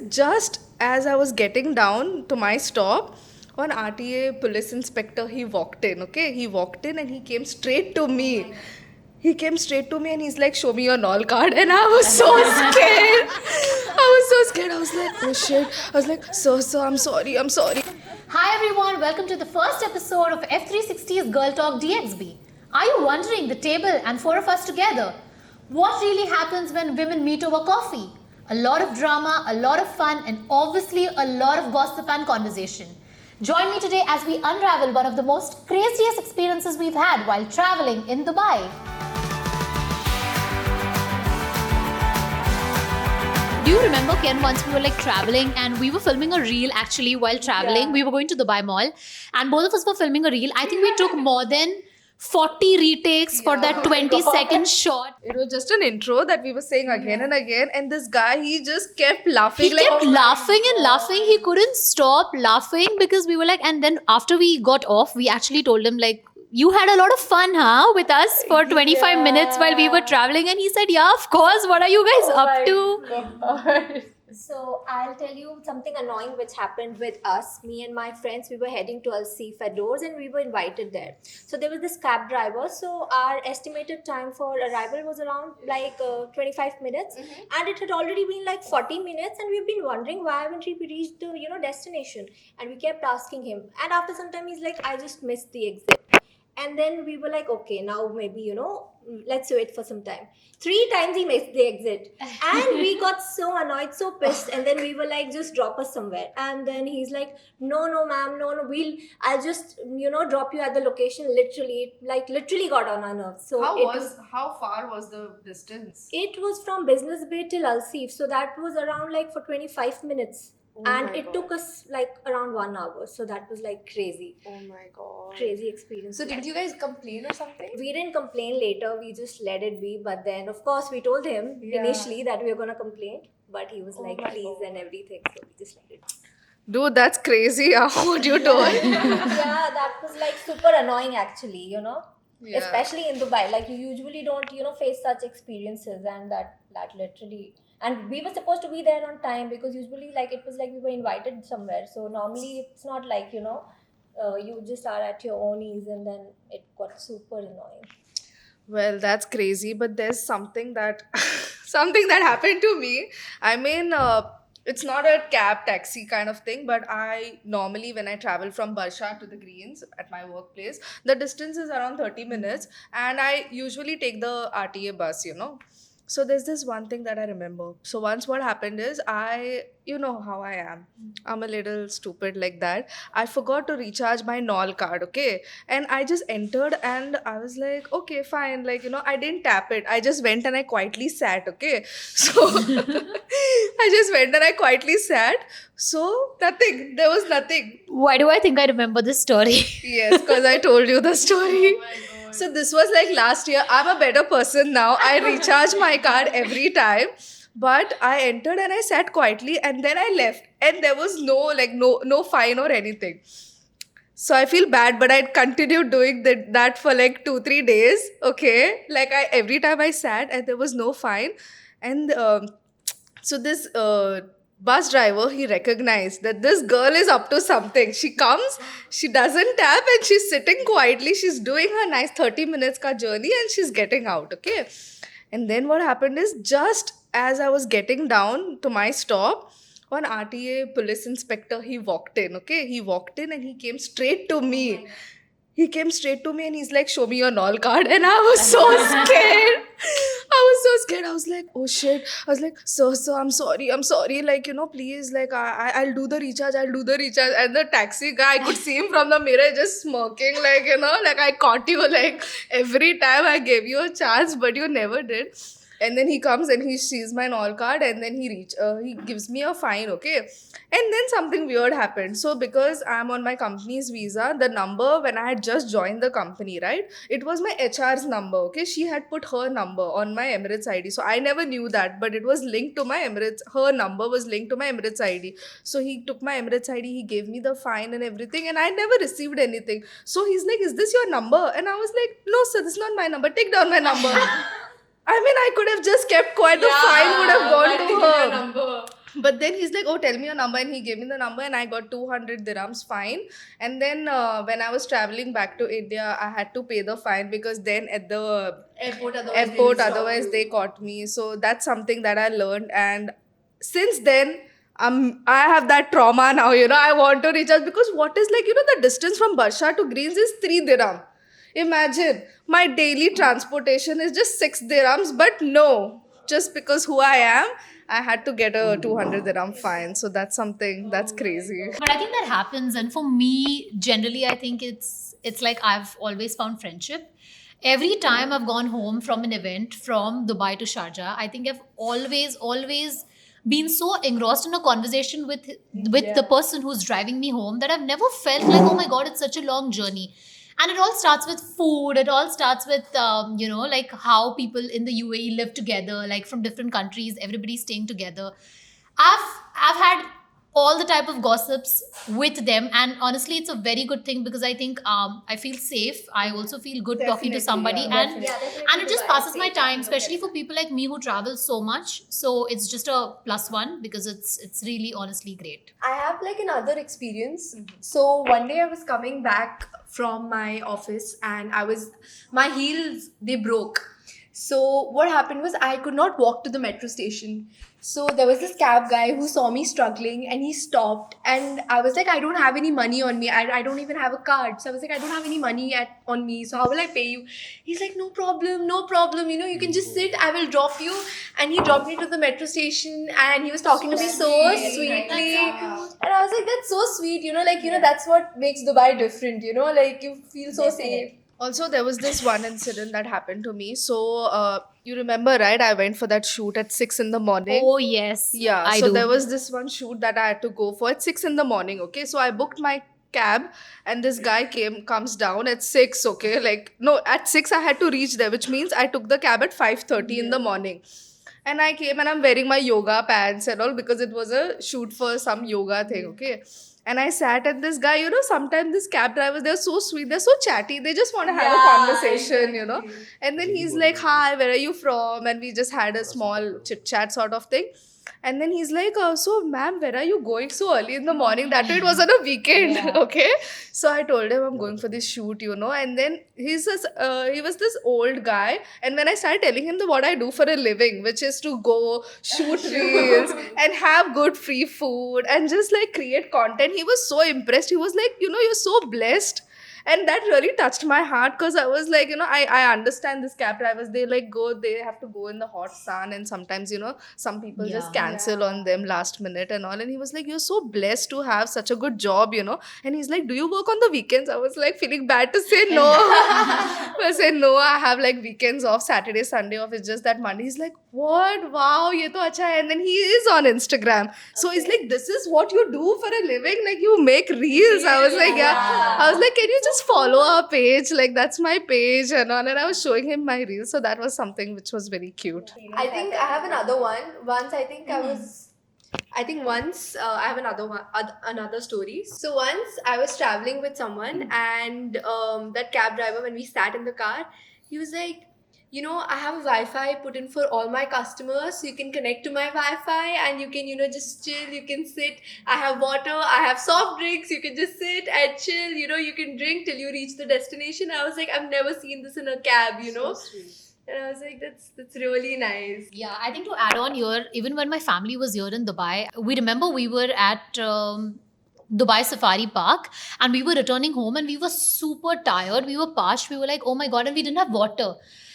just as I was getting down to my stop, one RTA police inspector, he walked in, okay? He walked in and he came straight to me. He came straight to me and he's like, show me your NOL card. And I was so scared. I was so scared. I was like, oh shit. I was like, sir, I'm sorry. Hi everyone, welcome to the first episode of F360's Girl Talk DXB. Are you wondering the table and four of us together? What really happens when women meet over coffee? A lot of drama, a lot of fun, and obviously a lot of gossip and conversation. Join me today as we unravel one of the most craziest experiences we've had while traveling in Dubai. Do you remember, Ken, once we were traveling and we were filming a reel actually while traveling? Yeah. We were going to Dubai Mall and both of us were filming a reel. I think we took more than 40 retakes for that 20-second shot. It was just an intro that we were saying again and again. And this guy, he just kept laughing. He kept laughing and laughing. He couldn't stop laughing because we were and then after we got off, we actually told him you had a lot of fun, with us for 25 minutes while we were traveling. And he said, yeah, of course. What are you guys up to? So I'll tell you something annoying which happened with us. Me and my friends, we were heading to Al Seef Doors and we were invited there. So there was this cab driver. So our estimated time for arrival was around 25 minutes, and it had already been 40 minutes, and we've been wondering why haven't we reached the destination. And we kept asking him. And after some time, he's like, I just missed the exit. And then we were like, okay, now maybe, let's wait for some time. 3 times he missed the exit. And we got so annoyed, so pissed. And then we were like, just drop us somewhere. And then he's like, no, ma'am, no, I'll just, drop you at the location. Literally got on our nerves. So how far was the distance? It was from Business Bay till Al Seef. So that was around for 25 minutes. And it took us around 1 hour. So that was crazy. Oh my god. Crazy experience. So did you guys complain or something? We didn't complain later. We just let it be. But then, of course, we told him initially that we were going to complain. But he was please and everything. So we just let it be. Dude, that's crazy. What you told? Yeah, that was super annoying actually, Yeah. Especially in Dubai. You usually don't, face such experiences, and that literally... And we were supposed to be there on time because usually it was we were invited somewhere. So normally it's not you just are at your own ease, and then it got super annoying. Well, that's crazy, but there's something that happened to me. I mean, it's not a cab taxi kind of thing, but I normally, when I travel from Barsha to the Greens at my workplace, the distance is around 30 minutes, and I usually take the RTA bus, So there's this one thing that I remember. So once what happened is you know how I am. I'm a little stupid like that. I forgot to recharge my NOL card, okay? And I just entered and I was like, okay, fine. I didn't tap it. I just went and I quietly sat, okay? So I just went and I quietly sat. So nothing. There was nothing. Why do I think I remember this story? Yes, because I told you the story. So this was last year. I'm a better person now. I recharge my card every time. But I entered and I sat quietly and then I left. And there was no fine or anything. So I feel bad, but I continued doing that for 2-3 days. Okay. Every time I sat and there was no fine. And so this... bus driver, he recognized that this girl is up to something. She comes, she doesn't tap, and she's sitting quietly. She's doing her nice 30 minutes ka journey and she's getting out, okay? And then what happened is, just as I was getting down to my stop, one RTA police inspector, he walked in, okay? He walked in and he came straight to me. He came straight to me and he's like, show me your NOL card. And I was so scared. I was like, oh shit. I was like, sir, I'm sorry. Please, I'll do the recharge. And the taxi guy, I could see him from the mirror just smirking, I caught you, every time I gave you a chance, but you never did. And then he comes and he sees my NOL card and then he gives me a fine, okay? And then something weird happened. So because I'm on my company's visa, the number when I had just joined the company, right? It was my HR's number, okay? She had put her number on my Emirates ID. So I never knew that, but it was linked to my Emirates. Her number was linked to my Emirates ID. So he took my Emirates ID, he gave me the fine and everything, and I never received anything. So he's like, is this your number? And I was like, no sir, this is not my number. Take down my number. I mean, I could have just kept quiet. The fine would have gone to her. But then he's like, oh, tell me your number. And he gave me the number and I got 200 dirhams fine. And then when I was traveling back to India, I had to pay the fine because then at the airport, otherwise they caught me. So that's something that I learned. And since then, I have that trauma now, I want to recharge because what is like, the distance from Barsha to Greens is 3 dirham. Imagine my daily transportation is just 6 dirhams, but no, just because who I am, I had to get a 200 dirham fine. So that's something that's crazy. But I think that happens, and for me, generally, I think it's like I've always found friendship. Every time I've gone home from an event from Dubai to Sharjah, I think I've always been so engrossed in a conversation with the person who's driving me home that I've never felt like, oh my god, it's such a long journey. And it all starts with food. It all starts with like how people in the UAE live together, like from different countries, everybody staying together. I've had all the type of gossips with them, and honestly it's a very good thing because I think I feel safe. I also feel good talking to somebody, and it just passes my time, especially for people like me who travel so much. So it's just a plus one because it's really honestly great. I have like another experience. So one day I was coming back from my office and my heels, they broke. So what happened was I could not walk to the metro station. So there was this cab guy who saw me struggling and he stopped, and I was like, I don't have any money on me. I don't even have a card. So I was like, I don't have any money on me. So how will I pay you? He's like, no problem. You can just sit. I will drop you. And he dropped me to the metro station and he was talking to me so sweetly. And I was like, that's so sweet. That's what makes Dubai different. Like you feel so safe. Also, there was this one incident that happened to me. So, you remember, right? I went for that shoot at 6 in the morning. Oh yes, Yeah, I so do. there was this one shoot that I had to go for at 6 in the morning, okay? So I booked my cab and this guy comes down at 6, okay? Like, no, at 6 I had to reach there, which means I took the cab at 5:30 in the morning. And I came and I'm wearing my yoga pants and all because it was a shoot for some yoga thing, okay? And I sat and this guy, sometimes these cab drivers, they're so sweet, they're so chatty, they just want to have a conversation, And then he's like, hi, where are you from? And we just had a small chit chat sort of thing. And then he's like, so ma'am, where are you going so early in the morning? That it was on a weekend, okay? So I told him I'm going for this shoot, And then he was this old guy. And when I started telling him what I do for a living, which is to go shoot reels and have good free food and just like create content, he was so impressed. He was like, you're so blessed. And that really touched my heart because I was like, I understand these cab drivers, they have to go in the hot sun and sometimes, some people just cancel on them last minute and all. And he was like, you're so blessed to have such a good job, And he's like, do you work on the weekends? I was like feeling bad to say no. I said, no, I have like weekends off, Saturday, Sunday off. It's just that Monday. He's like, what? Wow, ye to acha hai. And then he is on Instagram. So he's like, this is what you do for a living? Like you make reels. I was like, yeah. I was like, can you just follow our page? Like that's my page and all. And I was showing him my reels. So that was something which was very cute. I think I have another one. Once I think I have another story. So once I was traveling with someone and that cab driver, when we sat in the car, he was like, I have a Wi-Fi put in for all my customers, so you can connect to my Wi-Fi and you can, just chill, you can sit. I have water, I have soft drinks, you can just sit and chill, you can drink till you reach the destination. I was like, I've never seen this in a cab, So sweet. And I was like, that's really nice. Yeah, I think to add on here, even when my family was here in Dubai, we remember we were at Dubai Safari Park and we were returning home and we were super tired. We were parched. We were like, oh my God, and we didn't have water.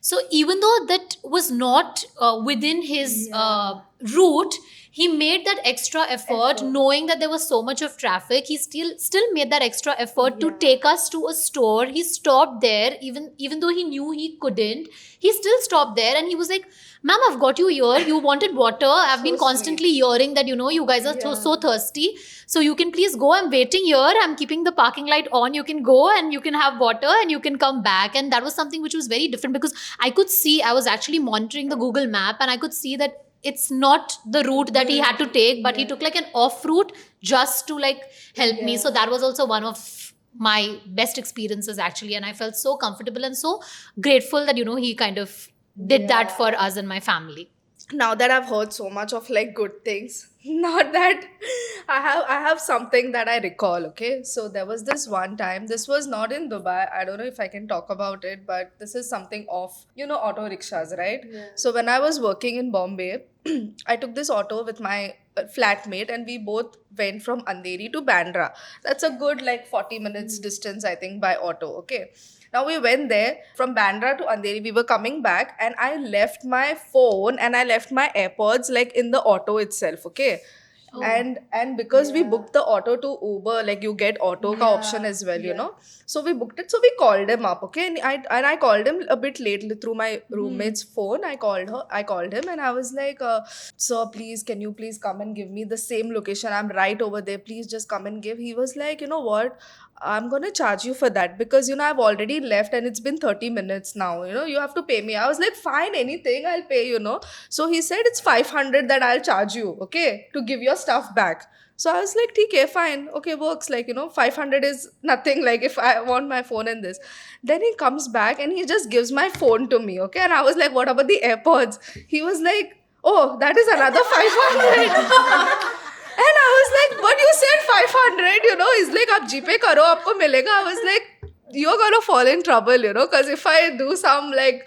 So even though that was not within his route, he made that extra effort, knowing that there was so much of traffic. He still made that extra effort to take us to a store. He stopped there, even though he knew he couldn't. He still stopped there and he was like, ma'am, I've got you here. You wanted water. I've been constantly hearing that, you guys are so thirsty. So you can please go. I'm waiting here. I'm keeping the parking light on. You can go and you can have water and you can come back. And that was something which was very different because I was actually monitoring the Google map and I could see that it's not the route that he had to take, but he took like an off route just to like help me. So that was also one of my best experiences actually. And I felt so comfortable and so grateful that, he kind of did that for us and my family. now that I've heard so much of like good things, not that I have something that I recall. Okay, so there was this one time. This was not in Dubai. I don't know if I can talk about it, but this is something of auto rickshaws, right? So when I was working in Bombay, I took this auto with my flatmate, and we both went from Andheri to Bandra. That's a good like 40 minutes distance, I think, by auto. Okay. Now we went there from Bandra to Andheri. We were coming back, and I left my phone and I left my AirPods like in the auto itself. Okay. And because we booked the auto to Uber, like you get auto ka option as well, So we booked it. So we called him up, okay? And I called him a bit late through my roommate's phone. I called him, and I was like, "Sir, please, can you please come and give me the same location? I'm right over there. Please just come and give." He was like, "You know what? I'm gonna charge you for that because I've already left and it's been 30 minutes now. You have to pay me." I was like, "Fine, anything, I'll pay. So he said it's 500 that I'll charge you, okay, to give your stuff back. So I was like, "Okay, fine, okay, works. Like 500 is nothing. Like if I want my phone and this." Then he comes back and he just gives my phone to me, okay, and I was like, "What about the AirPods?" He was like, "Oh, that is another 500." And I was like, "But you said 500, He's like, "Aap GPay karo, aapko milega." I was like, "You're gonna fall in trouble, because if I do some like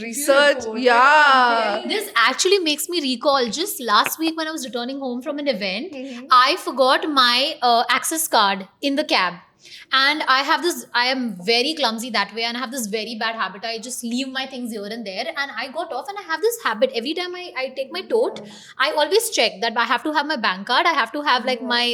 research, yeah." This actually makes me recall just last week when I was returning home from an event, I forgot my access card in the cab. And I am very clumsy that way, and I have this very bad habit. I just leave my things here and there, and I got off, and I have this habit. Every time I take my tote, I always check that I have to have my bank card, I have to have like my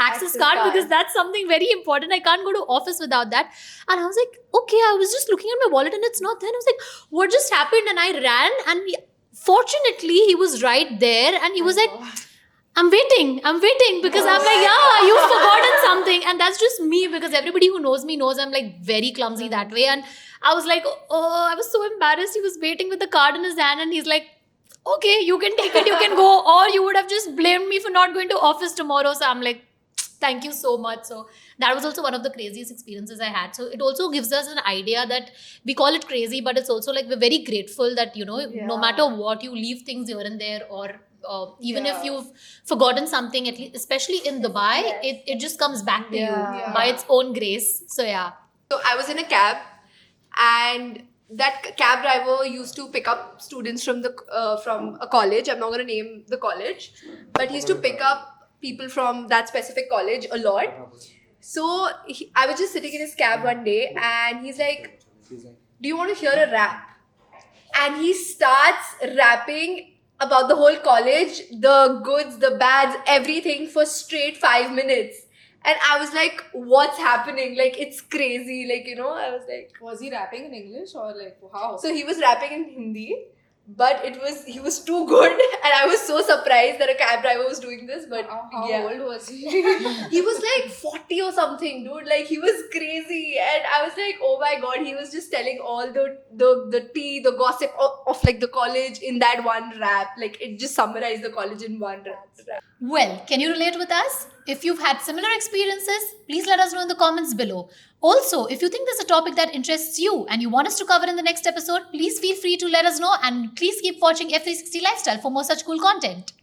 access card, because that's something very important. I can't go to office without that. And I was like, okay, I was just looking at my wallet and it's not there. And I was like, what just happened? And I ran, and fortunately he was right there, and he was like, I'm waiting because I'm like, yeah, you've forgotten something. And that's just me, because everybody who knows me knows I'm like very clumsy that way. And I was like, oh, I was so embarrassed. He was waiting with the card in his hand, and he's like, okay, you can take it, you can go. Or you would have just blamed me for not going to office tomorrow. So I'm like, thank you so much. So that was also one of the craziest experiences I had. So it also gives us an idea that we call it crazy, but it's also like we're very grateful that, no matter what, you leave things here and there, or even if you've forgotten something, at least, especially in Dubai, it just comes back to you by its own grace. So yeah. So I was in a cab, and that cab driver used to pick up students from a college. I'm not going to name the college, but he used to pick up people from that specific college a lot. So I was just sitting in his cab one day, and he's like, "Do you want to hear a rap?" And he starts rapping about the whole college, the goods, the bads, everything for straight 5 minutes. And I was like, what's happening? Like, it's crazy. Like, I was like... Was he rapping in English or like how? So he was rapping in Hindi, but he was too good. And I was so surprised that a cab driver was doing this. But how old was he? He was like 40 or something, dude. Like, he was crazy. And I was like, oh my God, he was just telling all the tea, the gossip of like the college in that one rap. Like, it just summarized the college in one rap. Well, can you relate with us? If you've had similar experiences, please let us know in the comments below. Also, if you think there's a topic that interests you and you want us to cover in the next episode, please feel free to let us know, and please keep watching F360 Lifestyle for more such cool content.